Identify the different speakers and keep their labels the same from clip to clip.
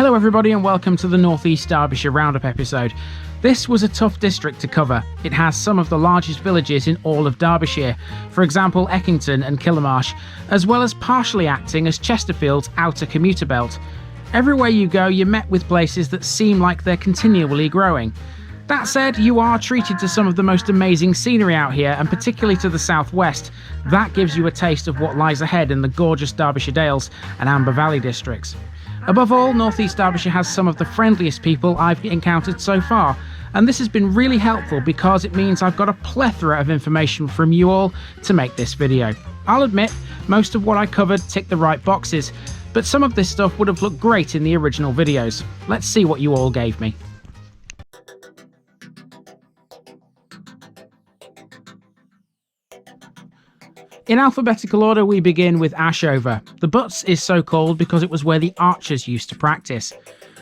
Speaker 1: Hello everybody and welcome to the North East Derbyshire Roundup episode. This was a tough district to cover. It has some of the largest villages in all of Derbyshire, for example Eckington and Killamarsh, as well as partially acting as Chesterfield's outer commuter belt. Everywhere you go you're met with places that seem like they're continually growing. That said, you are treated to some of the most amazing scenery out here, and particularly to the southwest. That gives you a taste of what lies ahead in the gorgeous Derbyshire Dales and Amber Valley districts. Above all, North East Derbyshire has some of the friendliest people I've encountered so far, and this has been really helpful because it means I've got a plethora of information from you all to make this video. I'll admit, most of what I covered ticked the right boxes, but some of this stuff would have looked great in the original videos. Let's see what you all gave me. In alphabetical order, we begin with Ashover. The Butts is so called because it was where the archers used to practice.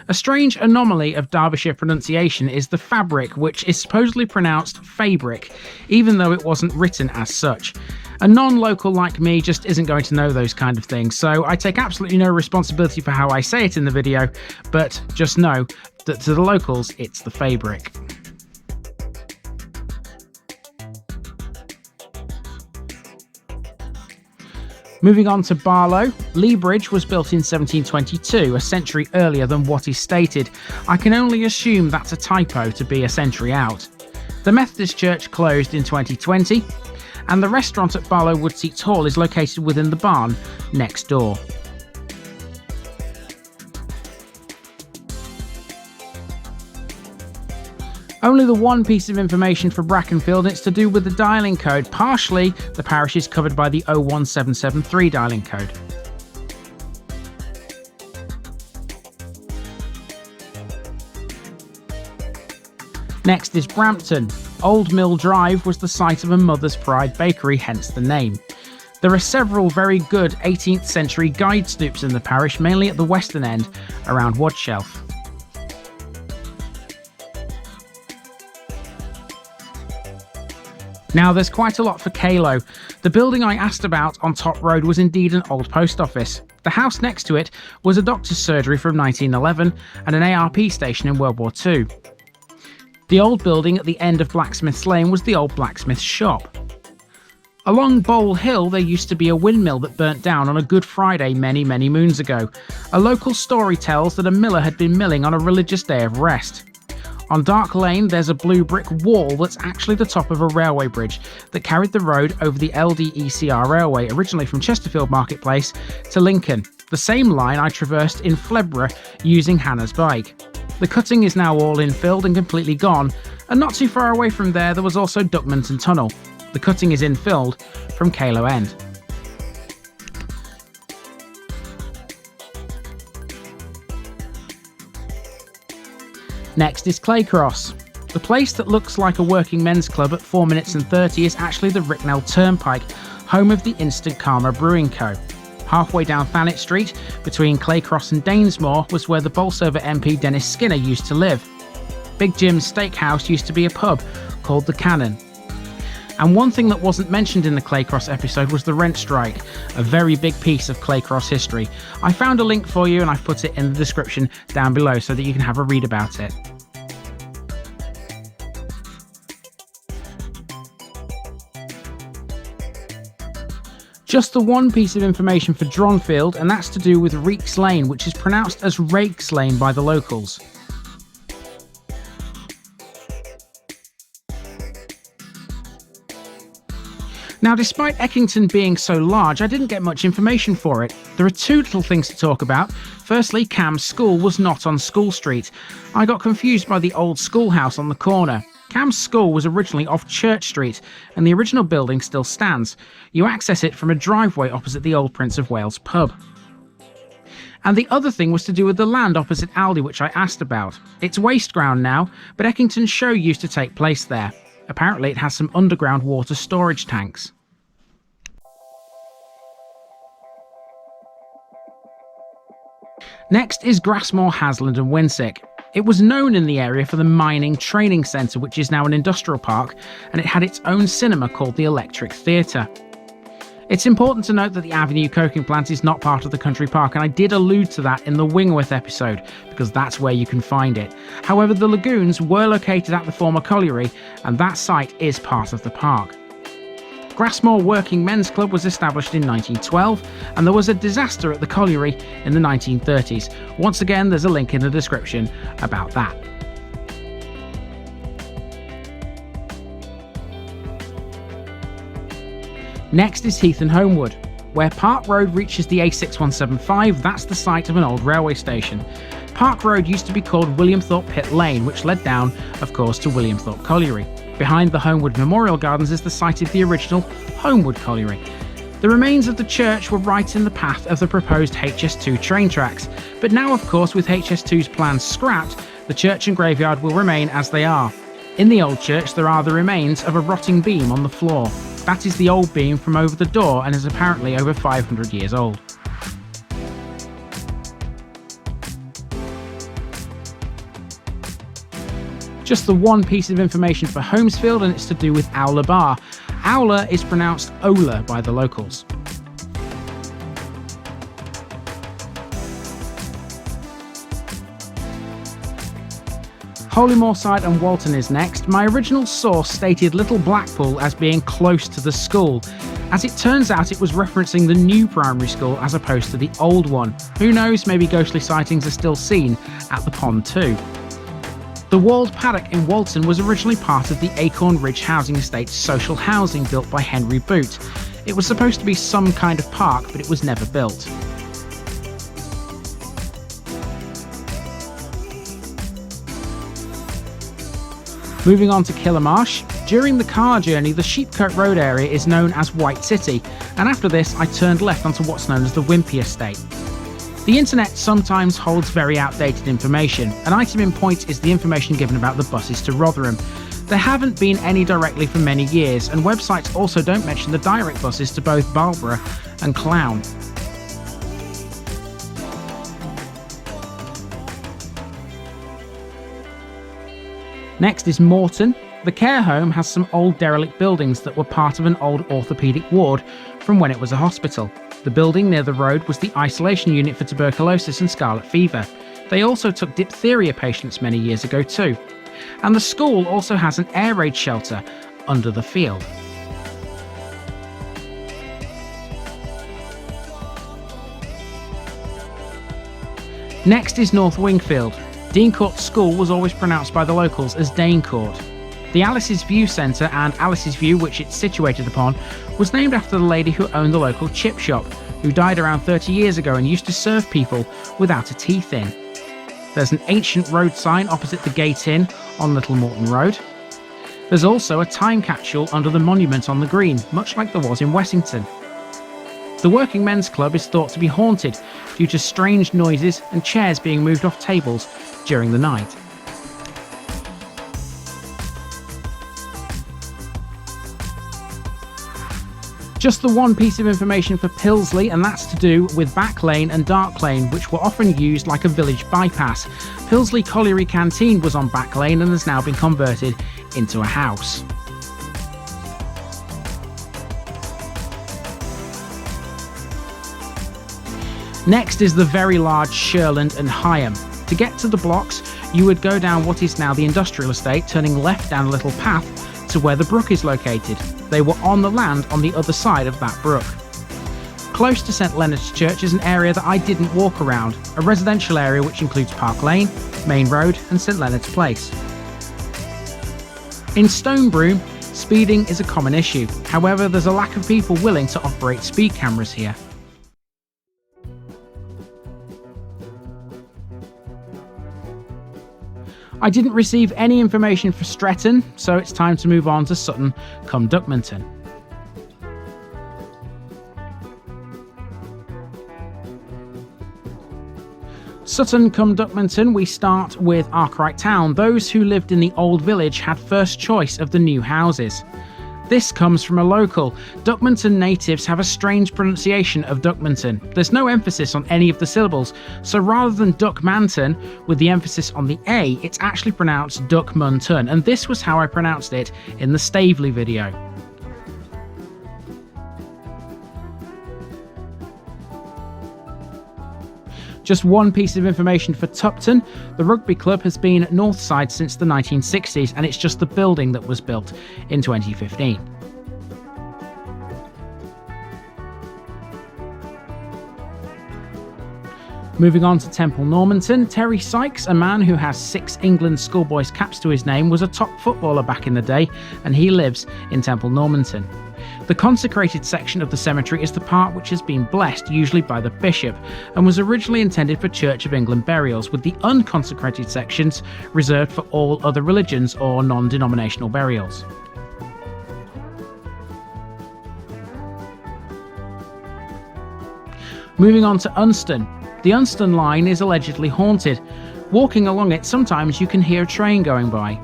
Speaker 1: A strange anomaly of Derbyshire pronunciation is the fabric, which is supposedly pronounced fabric, even though it wasn't written as such. A non-local like me just isn't going to know those kind of things, so I take absolutely no responsibility for how I say it in the video, but just know that to the locals, it's the fabric. Moving on to Barlow, Lee Bridge was built in 1722, a century earlier than what is stated. I can only assume that's a typo to be a century out. The Methodist Church closed in 2020, and the restaurant at Barlow Woodseats Hall is located within the barn next door. Only the one piece of information for Brackenfield, and it's to do with the dialling code. Partially, the parish is covered by the 01773 dialling code. Next is Brampton. Old Mill Drive was the site of a Mother's Pride bakery, hence the name. There are several very good 18th century guide snoops in the parish, mainly at the western end, around Waddshelf. Now there's quite a lot for Calow. The building I asked about on Top Road was indeed an old post office. The house next to it was a doctor's surgery from 1911 and an ARP station in World War II. The old building at the end of Blacksmith's Lane was the old blacksmith's shop. Along Bowl Hill there used to be a windmill that burnt down on a Good Friday many moons ago. A local story tells that a miller had been milling on a religious day of rest. On Dark Lane there's a blue brick wall that's actually the top of a railway bridge that carried the road over the LDECR railway, originally from Chesterfield Marketplace to Lincoln, the same line I traversed in Fleborough using Hannah's bike. The cutting is now all infilled and completely gone, and not too far away from there was also Duckmanton Tunnel. The cutting is infilled from Calow End. Next is Claycross. The place that looks like a working men's club at 4 minutes and 30 is actually the Ricknell Turnpike, home of the Instant Karma Brewing Co. Halfway down Thanet Street, between Claycross and Dainsmore, was where the Bolsover MP Dennis Skinner used to live. Big Jim's Steakhouse used to be a pub called the Cannon. And one thing that wasn't mentioned in the Claycross episode was the rent strike, a very big piece of Claycross history. I found a link for you and I've put it in the description down below so that you can have a read about it. Just the one piece of information for Dronfield, and that's to do with Reeks Lane, which is pronounced as Rakes Lane by the locals. Now, despite Eckington being so large, I didn't get much information for it. There are two little things to talk about. Firstly, Cam's school was not on School Street. I got confused by the old schoolhouse on the corner. Cam's school was originally off Church Street, and the original building still stands. You access it from a driveway opposite the old Prince of Wales pub. And the other thing was to do with the land opposite Aldi, which I asked about. It's waste ground now, but Eckington's show used to take place there. Apparently it has some underground water storage tanks. Next is Grassmore, Hasland and Winsick. It was known in the area for the Mining Training Centre, which is now an industrial park, and it had its own cinema called the Electric Theatre. It's important to note that the Avenue coking plant is not part of the country park, and I did allude to that in the Wingerworth episode, because that's where you can find it. However, the lagoons were located at the former colliery, and that site is part of the park. Grassmoor Working Men's Club was established in 1912, and there was a disaster at the colliery in the 1930s. Once again, there's a link in the description about that. Next is Heath and Homewood. Where Park Road reaches the A6175, that's the site of an old railway station. Park Road used to be called William Thorpe Pit Lane, which led down, of course, to William Thorpe Colliery. Behind the Homewood Memorial Gardens is the site of the original Homewood Colliery. The remains of the church were right in the path of the proposed HS2 train tracks, but now, of course, with HS2's plans scrapped, the church and graveyard will remain as they are. In the old church, there are the remains of a rotting beam on the floor. That is the old beam from over the door and is apparently over 500 years old. Just the one piece of information for Holmesfield, and it's to do with Owler Bar. Owler is pronounced Ola by the locals. Holymoorside and Walton is next. My original source stated Little Blackpool as being close to the school. As it turns out, it was referencing the new primary school as opposed to the old one. Who knows, maybe ghostly sightings are still seen at the pond too. The walled paddock in Walton was originally part of the Acorn Ridge Housing Estate's social housing built by Henry Boot. It was supposed to be some kind of park, but it was never built. Moving on to Killamarsh. During the car journey, the Sheepcote Road area is known as White City, and after this I turned left onto what's known as the Wimpy Estate. The internet sometimes holds very outdated information. An item in point is the information given about the buses to Rotherham. There haven't been any directly for many years, and websites also don't mention the direct buses to both Barlow and Calow. Next is Morton. The care home has some old derelict buildings that were part of an old orthopaedic ward from when it was a hospital. The building near the road was the isolation unit for tuberculosis and scarlet fever. They also took diphtheria patients many years ago too. And the school also has an air raid shelter under the field. Next is North Wingfield. Deancourt School was always pronounced by the locals as Danecourt. The Alice's View Centre and Alice's View, which it's situated upon, was named after the lady who owned the local chip shop, who died around 30 years ago and used to serve people without a teeth in. There's an ancient road sign opposite the Gate Inn on Little Morton Road. There's also a time capsule under the monument on the green, much like there was in Wessington. The Working Men's Club is thought to be haunted due to strange noises and chairs being moved off tables during the night. Just the one piece of information for Pilsley, and that's to do with Back Lane and Dark Lane, which were often used like a village bypass. Pilsley Colliery Canteen was on Back Lane and has now been converted into a house. Next is the very large Shirland and Higham. To get to the blocks, you would go down what is now the industrial estate, turning left down a little path to where the brook is located. They were on the land on the other side of that brook. Close to St Leonard's Church is an area that I didn't walk around, a residential area which includes Park Lane, Main Road and St Leonard's Place. In Stonebroom, speeding is a common issue. However, there's a lack of people willing to operate speed cameras here. I didn't receive any information for Stretton, so it's time to move on to Sutton cum Duckmanton. Sutton cum Duckmanton, we start with Arkwright Town. Those who lived in the old village had first choice of the new houses. This comes from a local. Duckmanton natives have a strange pronunciation of Duckmanton. There's no emphasis on any of the syllables, so rather than Duckmanton with the emphasis on the A, it's actually pronounced Duckmunton, and this was how I pronounced it in the Staveley video. Just one piece of information for Tupton: the rugby club has been north side since the 1960s, and it's just the building that was built in 2015. Moving on to Temple Normanton, Terry Sykes, a man who has 6 England schoolboys caps to his name, was a top footballer back in the day, and he lives in Temple Normanton. The consecrated section of the cemetery is the part which has been blessed, usually by the bishop, and was originally intended for Church of England burials, with the unconsecrated sections reserved for all other religions or non-denominational burials. Moving on to Unstone. The Unstone line is allegedly haunted. Walking along it, sometimes you can hear a train going by.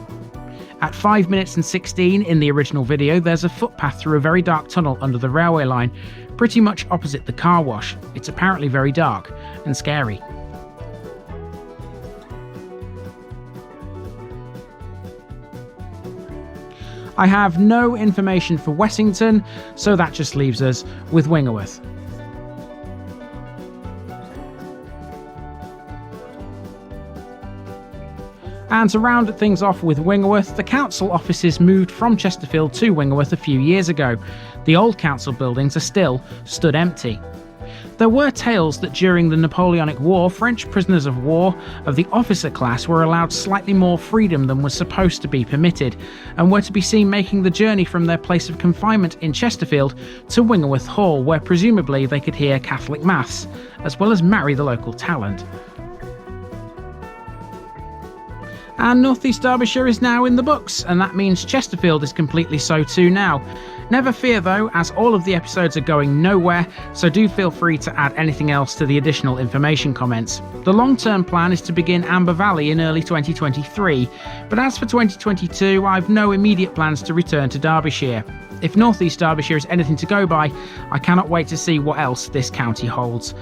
Speaker 1: At 5 minutes and 16 in the original video, there's a footpath through a very dark tunnel under the railway line, pretty much opposite the car wash. It's apparently very dark and scary. I have no information for Wessington, so that just leaves us with Wingerworth. And to round things off with Wingerworth, the council offices moved from Chesterfield to Wingerworth a few years ago. The old council buildings are still stood empty. There were tales that during the Napoleonic War, French prisoners of war of the officer class were allowed slightly more freedom than was supposed to be permitted, and were to be seen making the journey from their place of confinement in Chesterfield to Wingerworth Hall, where presumably they could hear Catholic mass, as well as marry the local talent. And North East Derbyshire is now in the books, and that means Chesterfield is completely so too now. Never fear though, as all of the episodes are going nowhere, so do feel free to add anything else to the additional information comments. The long-term plan is to begin Amber Valley in early 2023, but as for 2022, I've no immediate plans to return to Derbyshire. If North East Derbyshire is anything to go by, I cannot wait to see what else this county holds.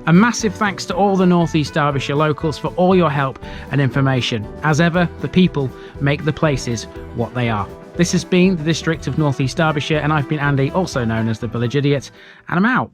Speaker 1: A massive thanks to all the North East Derbyshire locals for all your help and information. As ever, the people make the places what they are. This has been the District of North East Derbyshire, and I've been Andy, also known as the Village Idiot, and I'm out.